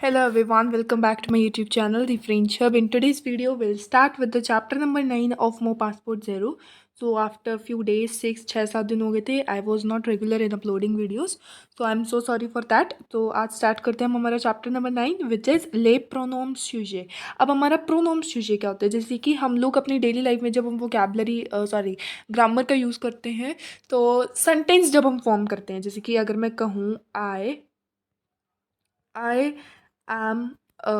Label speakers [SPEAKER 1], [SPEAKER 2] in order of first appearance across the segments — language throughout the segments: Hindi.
[SPEAKER 1] Hello everyone, welcome back to my YouTube channel, The French Hub. In today's video, we'll start with the chapter number 9 of Mo Passport Zero. So after a few days, 6-7 दिन हो गए थे, I was not regular in uploading videos. So I'm so sorry for that. तो आज स्टार्ट करते हैं हम हमारा चैप्टर नंबर 9 विच इज़ ले प्रोनोम सुजे. अब हमारा प्रोनोम सुजे क्या होता है, जैसे कि हम लोग अपनी डेली लाइफ में जब हम वोकैबलरी ग्रामर का यूज़ करते हैं तो सेंटेंस जब हम फॉर्म करते हैं, जैसे कि अगर मैं कहूँ आई एम अ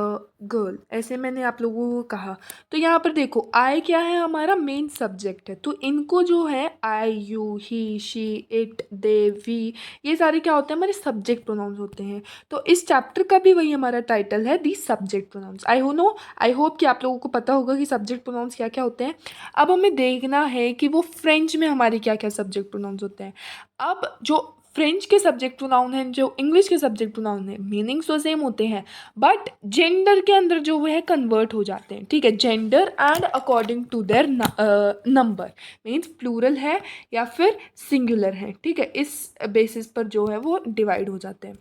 [SPEAKER 1] गर्ल, ऐसे मैंने आप लोगों को कहा तो यहाँ पर देखो आई क्या है, हमारा मेन सब्जेक्ट है. तो इनको जो है I you he she it they we, ये सारे क्या होते हैं, हमारे सब्जेक्ट प्रोनाउंस होते हैं. तो इस चैप्टर का भी वही हमारा टाइटल है, the subject pronouns. I hope कि आप लोगों को पता होगा कि सब्जेक्ट प्रोनाउंस क्या क्या होते हैं. अब हमें देखना है कि वो फ्रेंच में हमारे क्या क्या सब्जेक्ट प्रोनाउंस होते हैं. अब जो फ्रेंच के सब्जेक्ट प्रोनाउन हैं, जो इंग्लिश के सब्जेक्ट प्रोनाउन हैं, मीनिंग्स तो सेम होते हैं बट जेंडर के अंदर जो वो है कन्वर्ट हो जाते हैं. ठीक है, gender and according to their number, means plural है या फिर सिंगुलर है. ठीक है, इस बेसिस पर जो है वो डिवाइड हो जाते हैं.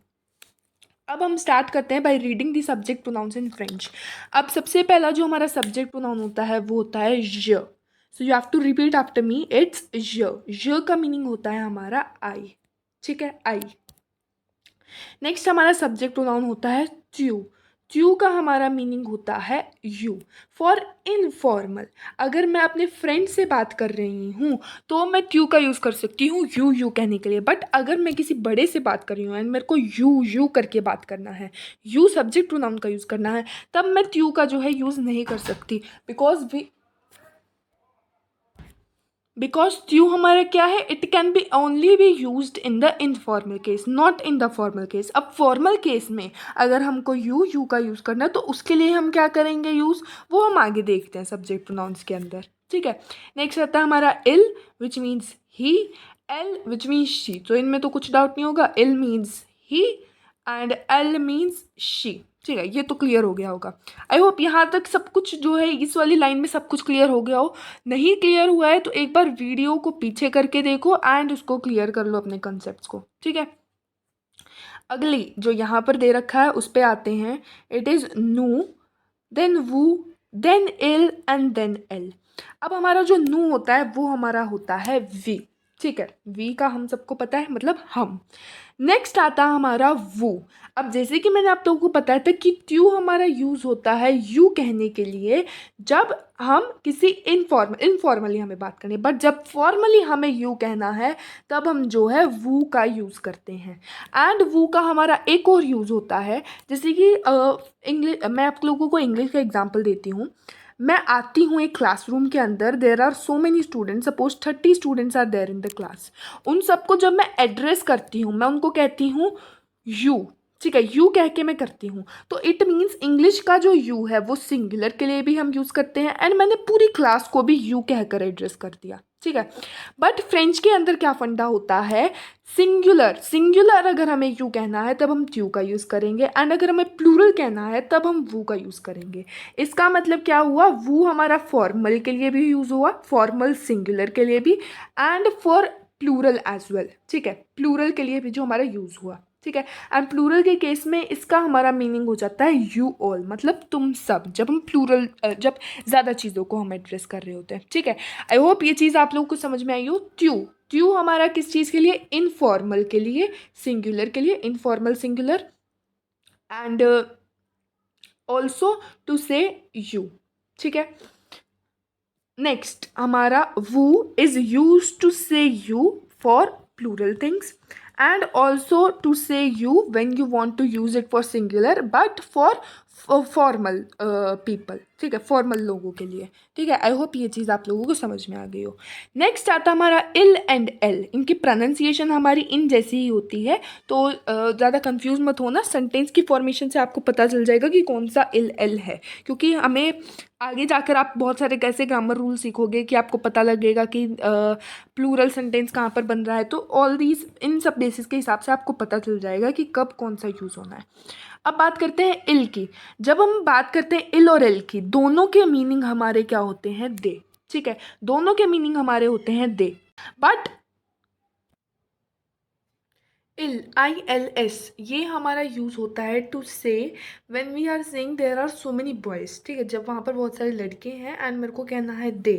[SPEAKER 1] अब हम स्टार्ट करते हैं by reading the subject pronouns in French. अब सबसे पहला जो हमारा सब्जेक्ट प्रोनाउन होता है वो होता है ज. So you have to repeat after me, it's ज. ज का मीनिंग होता है हमारा आई. ठीक है, आई. नेक्स्ट हमारा सब्जेक्ट प्रोनाउन होता है ट्यू. ट्यू का हमारा मीनिंग होता है यू. फॉर इनफॉर्मल, अगर मैं अपने फ्रेंड से बात कर रही हूँ तो मैं ट्यू का यूज़ कर सकती हूँ यू कहने के लिए. बट अगर मैं किसी बड़े से बात कर रही हूँ एंड मेरे को यू करके बात करना है, यू सब्जेक्ट प्रोनाउन का यूज़ करना है, तब मैं ट्यू का जो है यूज़ नहीं कर सकती. बिकॉज ट्यू हमारा क्या है, it can be only B use in the informal case, not in the formal case. अब फॉर्मल केस में अगर हमको यू का यूज़ करना है तो उसके लिए हम क्या करेंगे यूज़, वो हम आगे देखते हैं सब्जेक्ट प्रोनाउंस के अंदर. ठीक है, नेक्स्ट आता है हमारा इल विच मीन्स ही, एल विच मीन्स शी. तो इनमें तो कुछ डाउट नहीं होगा, इल मीन्स ही एंड एल मीन्स शी. ठीक है, ये तो क्लियर हो गया होगा. आई होप यहाँ तक सब कुछ जो है इस वाली लाइन में सब कुछ क्लियर हो गया हो. नहीं क्लियर हुआ है तो एक बार वीडियो को पीछे करके देखो एंड उसको क्लियर कर लो अपने कॉन्सेप्ट्स को. ठीक है, अगली जो यहाँ पर दे रखा है उस पे आते हैं. इट इज़ नू, देन वू, देन इल एंड देन एल. अब हमारा जो नू होता है वो हमारा होता है वी. ठीक है, वी का हम सबको पता है, मतलब हम. नेक्स्ट आता है हमारा वो. अब जैसे कि मैंने आप लोगों को बताया था कि ट्यू हमारा यूज़ होता है यू कहने के लिए जब हम किसी इनफॉर्मली हमें बात करनी है, बट जब फॉर्मली हमें यू कहना है तब हम जो है वो का यूज़ करते हैं. एंड वो का हमारा एक और यूज़ होता है, जैसे कि इंग्लिश, मैं आप लोगों को इंग्लिश का एग्जांपल देती हूँ. मैं आती हूँ एक क्लासरूम के अंदर, there are so many students, suppose 30 students are there in the class. उन सबको जब मैं एड्रेस करती हूँ मैं उनको कहती हूँ यू. ठीक है, यू कह के मैं करती हूँ. तो इट मीन्स इंग्लिश का जो यू है वो सिंगुलर के लिए भी हम यूज़ करते हैं एंड मैंने पूरी क्लास को भी यू कहकर एड्रेस कर दिया. ठीक है, बट फ्रेंच के अंदर क्या फंडा होता है, सिंगुलर अगर हमें यू कहना है तब हम ट्यू का यूज़ करेंगे एंड अगर हमें प्लूरल कहना है तब हम वो का यूज़ करेंगे. इसका मतलब क्या हुआ, वो हमारा फॉर्मल के लिए भी यूज़ हुआ, फॉर्मल सिंगुलर के लिए भी and for plural as well. ठीक है, प्लूरल के लिए भी जो हमारा यूज़ हुआ. ठीक है, एंड प्लूरल के केस में इसका हमारा मीनिंग हो जाता है यू ऑल, मतलब तुम सब, जब हम प्लूरल जब ज़्यादा चीज़ों को हम एड्रेस कर रहे होते हैं. ठीक है, आई होप ये चीज़ आप लोगों को समझ में आई हो. ट्यू हमारा किस चीज़ के लिए, इनफॉर्मल के लिए, सिंगुलर के लिए, informal singular and also to say you. ठीक है, नेक्स्ट हमारा वो is use to say you for plural things and also to say you when you want to use it for singular but for formal people. ठीक है, फॉर्मल लोगों के लिए. ठीक है, आई होप ये चीज़ आप लोगों को समझ में आ गई हो. नेक्स्ट आता हमारा इल एंड एल. इनकी प्रोनाउंसिएशन हमारी इन जैसी ही होती है, तो ज़्यादा कंफ्यूज मत होना. सेंटेंस की फॉर्मेशन से आपको पता चल जाएगा कि कौन सा इल एल है, क्योंकि हमें आगे जाकर आप बहुत सारे कैसे ग्रामर रूल सीखोगे कि आपको पता लगेगा कि प्लूरल सेंटेंस कहाँ पर बन रहा है. तो ऑल दीज इन सब बेसिस के हिसाब से आपको पता चल जाएगा कि कब कौन सा यूज़ होना है. अब बात करते हैं इल की. जब हम बात करते हैं इल और एल की, दोनों के मीनिंग हमारे क्या होते हैं, दे. ठीक है, दोनों के मीनिंग हमारे होते हैं दे. बट ILS ये हमारा यूज़ होता है टू से when we are saying there are so many boys, ठीक है, जब वहाँ पर बहुत सारे लड़के हैं एंड मेरे को कहना है दे,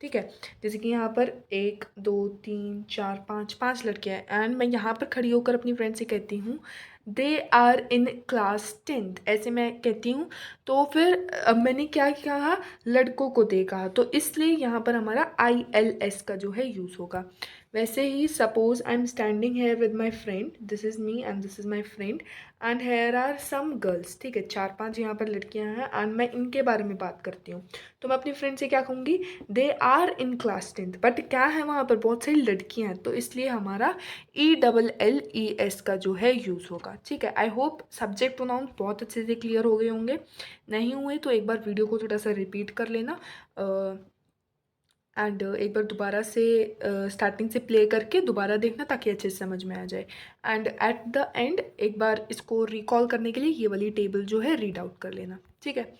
[SPEAKER 1] ठीक है, जैसे कि यहाँ पर 1 2 3 4 5 लड़के हैं एंड मैं यहाँ पर खड़ी होकर अपनी फ्रेंड से कहती हूँ दे आर इन क्लास 10th, ऐसे मैं कहती हूँ। तो फिर अब मैंने क्या कहा, लड़कों को दे कहा, तो इसलिए यहाँ पर हमारा ILS का जो है यूज़ होगा। वैसे ही suppose I am standing here with my friend, this is me and this is my friend and here are some girls, ठीक है, 4 5 यहाँ पर लड़कियाँ हैं एंड मैं इनके बारे में बात करती हूँ। तो मैं अपनी फ्रेंड से क्या कहूँगी, they are in class 10th, but क्या है वहाँ पर बहुत सारी लड़कियाँ हैं, तो इसलिए हमारा ELLES का जो है यूज़ होगा, ठीक है। आई होप सब्जेक्ट प्रोनाउंस बहुत अच्छे से क्लियर हो गए होंगे, नहीं हुए तो एक बार वीडियो को थोड़ा सा रिपीट कर लेना एंड एक बार दोबारा से स्टार्टिंग से प्ले करके दोबारा देखना ताकि अच्छे से समझ में आ जाए। एंड एट द एंड एक बार इसको रिकॉल करने के लिए ये वाली टेबल जो है रीड आउट कर लेना, ठीक है।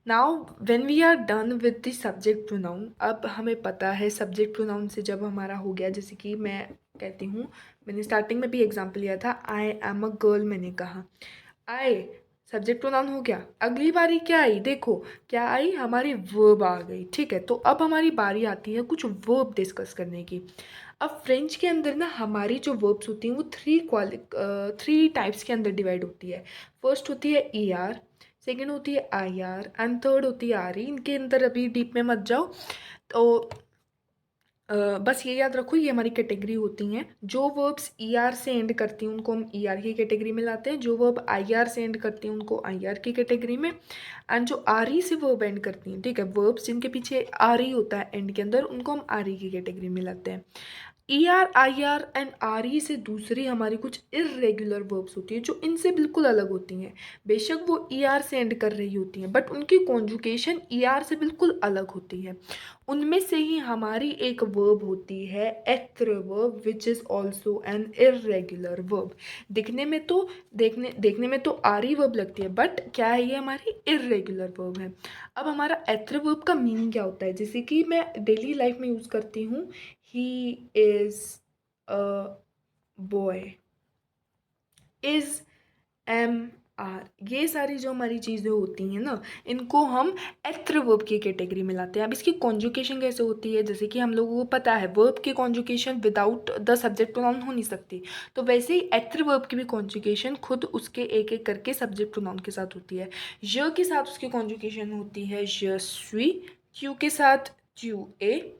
[SPEAKER 1] Now when we are done with the subject pronoun, अब हमें पता है सब्जेक्ट प्रोनाउन से जब हमारा हो गया, जैसे कि मैं कहती हूँ, मैंने स्टार्टिंग में भी एग्जाम्पल लिया था, आई एम अ गर्ल, मैंने कहा आई, सब्जेक्ट प्रोनाउन हो गया। अगली बारी क्या आई, देखो क्या आई, हमारी वर्ब आ गई, ठीक है। तो अब हमारी बारी आती है कुछ वर्ब डिस्कस करने की। अब फ्रेंच के अंदर ना हमारी जो वर्ब्स होती हैं वो थ्री टाइप्स के अंदर डिवाइड होती है। फर्स्ट होती है ER, सेकेंड होती है IR एंड थर्ड होती है RE। इनके अंदर अभी डीप में मत जाओ, तो बस ये याद रखो ये हमारी कैटेगरी होती हैं। जो वर्ब्स ER से एंड करती हैं उनको हम ER की कैटेगरी में लाते हैं, जो वर्ब IR से एंड करती हैं उनको IR की कैटेगरी में, एंड जो RE से वर्ब एंड करती हैं, ठीक है, वर्ब्स जिनके पीछे RE होता है एंड के अंदर, उनको हम RE की कैटेगरी में लाते हैं। ER IR एंड RE से दूसरी हमारी कुछ इर्रेगुलर वर्ब्स होती है जो इनसे बिल्कुल अलग होती हैं। बेशक वो ER से एंड कर रही होती हैं बट उनकी कॉन्जुकेशन ER से बिल्कुल अलग होती है। उनमें से ही हमारी एक वर्ब होती है एत्र verb, which is also an irregular verb. देखने में तो आरी वर्ब लगती है बट क्या है, ये हमारी इर्रेगुलर वर्ब है। अब हमारा एत्र वर्ब का मीनिंग क्या होता है, जैसे कि मैं डेली लाइफ में यूज़ करती हूँ, he is a boy, is MR, ये सारी जो हमारी चीज़ें होती हैं ना, इनको हम एत्र वर्ब की कैटेगरी में लाते हैं। अब इसकी कॉन्जुकेशन कैसे होती है, जैसे कि हम लोगों को पता है वर्ब की conjugation without the subject pronoun हो नहीं सकती, तो वैसे ही एत्र वर्ब की भी कॉन्जुकेशन खुद उसके एक एक करके सब्जेक्ट प्रोनाउन के साथ होती है। य के साथ उसकी कॉन्जुकेशन होती है य स्वी, क्यू के साथ क्यू ए,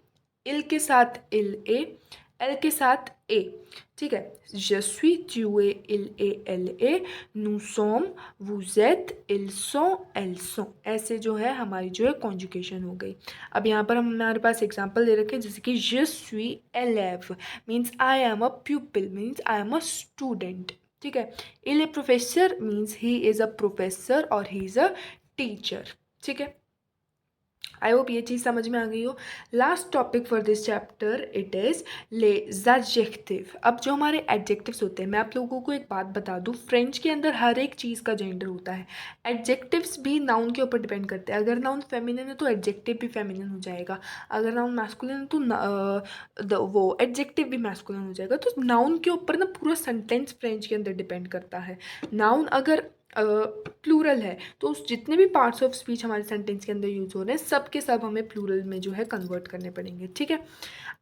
[SPEAKER 1] इल के साथ इल ए, एल के साथ ए, ठीक है। Je suis, tu es, il est, elle est, nous sommes, vous êtes, ils sont, elles sont, ऐसे जो है हमारी जो है कॉन्जुकेशन हो गई। अब यहाँ पर हमारे पास एग्जांपल दे रखे हैं, जैसे कि je suis élève means I am a pupil means I am a student, ठीक है। il est professeur means he is a professor और ही इज़ अ टीचर, ठीक है। आई होप ये चीज़ समझ में आ गई हो। Last topic for this chapter it is लेज एडजेक्टिव। अब जो हमारे एडजेक्टिव्स होते हैं, मैं आप लोगों को एक बात बता दूँ, फ्रेंच के अंदर हर एक चीज़ का जेंडर होता है। एडजेक्टिव्स भी नाउन के ऊपर डिपेंड करते हैं। अगर नाउन फेमिनिन है तो एडजेक्टिव भी फेमिनिन हो जाएगा, अगर नाउन मैस्कुलिन है तो वो एडजेक्टिव भी मैस्कुलिन हो जाएगा। तो नाउन के ऊपर ना पूरा सेंटेंस फ्रेंच के अंदर डिपेंड करता है। नाउन अगर प्लूरल है तो उस जितने भी पार्ट्स ऑफ स्पीच हमारे सेंटेंस के अंदर यूज हो रहे हैं सब के सब हमें प्लूरल में जो है कन्वर्ट करने पड़ेंगे, ठीक है।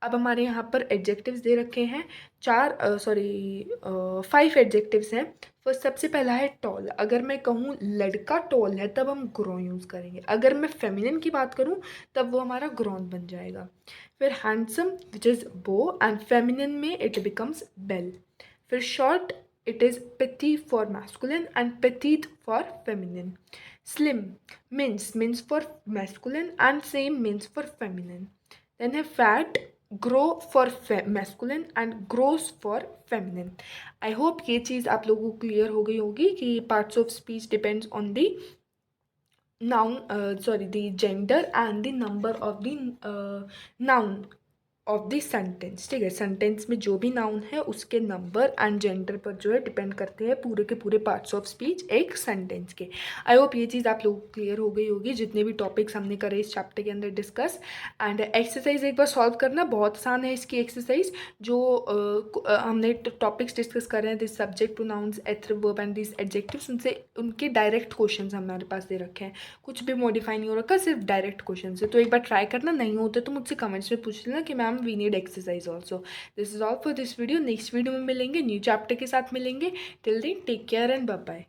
[SPEAKER 1] अब हमारे यहाँ पर एडजेक्टिव्स दे रखे हैं 5 एडजेक्टिव्स हैं। फर्स्ट सबसे पहला है टॉल। अगर मैं कहूँ लड़का टॉल है तब हम ग्रो यूज़ करेंगे। अगर मैं फेमिनिन की बात करूँ तब वो हमारा ग्रॉन बन जाएगा। फिर handsome which is bow and feminine में इट बिकम्स बेल। फिर short, it is petit for masculine and petite for feminine. Slim, means for masculine and same means for feminine. Then है fat, grow for masculine and grows for feminine. I hope ये चीज़ आप लोगों को क्लियर हो गई होगी कि parts of speech depends on the the gender and the number of the noun. Of the sentence, ठीक है। सेंटेंस में जो भी नाउन है उसके नंबर एंड जेंडर पर जो है डिपेंड करते हैं पूरे के पूरे पार्ट्स ऑफ स्पीच एक सेंटेंस के। आई होप ये चीज़ आप लोगों को क्लियर हो गई होगी, जितने भी टॉपिक्स हमने करे इस चैप्टर के अंदर डिस्कस। एंड एक्सरसाइज एक बार सॉल्व करना, बहुत आसान है इसकी एक्सरसाइज। जो हमने टॉपिक्स डिस्कस कर रहे हैं, this subject pronouns adverb verb and this adjectives, उनसे उनके डायरेक्ट क्वेश्चंस हमारे पास दे रखे हैं, कुछ भी मॉडिफाई नहीं हो रखा, सिर्फ डायरेक्ट क्वेश्चन है। तो एक बार ट्राई करना, नहीं होते तो मुझसे कमेंट्स में पूछ लेना कि ma'am we need exercise also. This is all for this video. Next video में मिलेंगे, न्यू चैप्टर के साथ मिलेंगे। Till then take care and bye bye.